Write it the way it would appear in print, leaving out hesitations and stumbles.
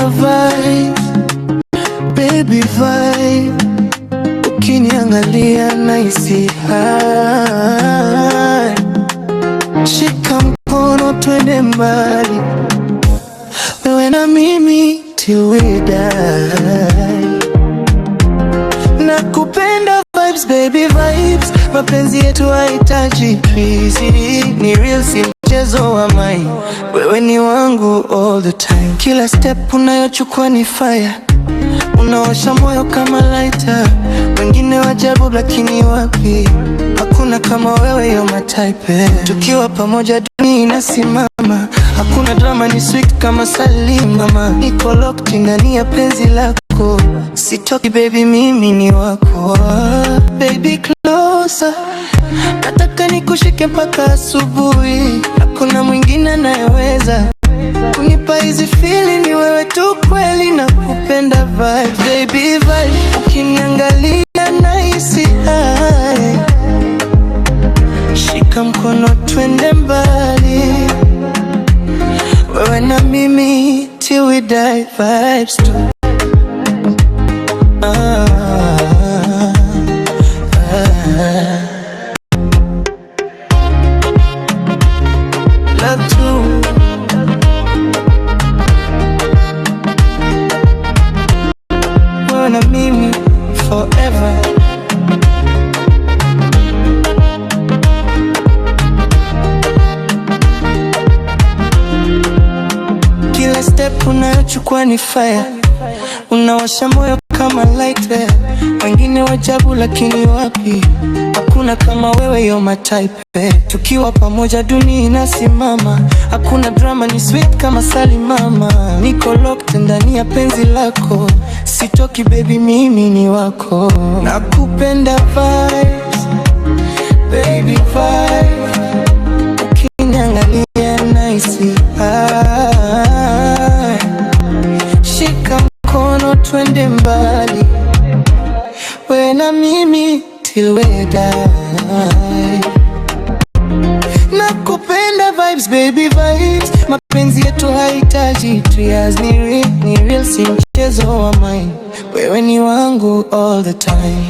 vibe, baby vibe. Ukiniangalia nahisi high. Shika mkono twende mbali, wewe na mimi till we die. Nakupenda vibes, baby vibes. Mapenzi yetu haitaji please, ni real, si mchezo wa mai. Wewe ni wangu all the time. Kila step unayochukua ni fire, unawasha moyo kama lighter. Wengine wajabu lakini wapi, hakuna kama wewe, you're my type. Tukiwa pamoja dunia inasimama, hakuna drama, ni sweet kama Salima. Niko locked ndani ya penzi lako, sitoki baby, mimi ni wako. Baby closer, nataka nikushike mpaka asubuhi. Hakuna mwingine anayeweza kunipa hizi feeling, ni wewe tu kweli. Nakupenda vibe, baby vibe. Ukiniangalia nahisi high. Shika mkono twende mbali, wewe na mimi till we die. Vibes tu love too. Wewe na mimi forever. Kila step unayochukua ni fire, unawasha moyo kama lighter. Wengine wajabu lakini wapi, hakuna kama wewe, you're my type. Tukiwa pamoja dunia inasimama, hakuna drama, ni sweet kama Salima. Niko locked ndani ya penzi lako, sitoki baby, mimi ni wako. Nakupenda vibes, baby vibes. Ukiniangalia nahisi high. Shika mkono twende mbali, wewe na mimi till we die. Nakupenda vibes, baby vibes. Mapenzi yetu haitaji trials, ni real, si mchezo wa mine. Wewe ni wangu all the time.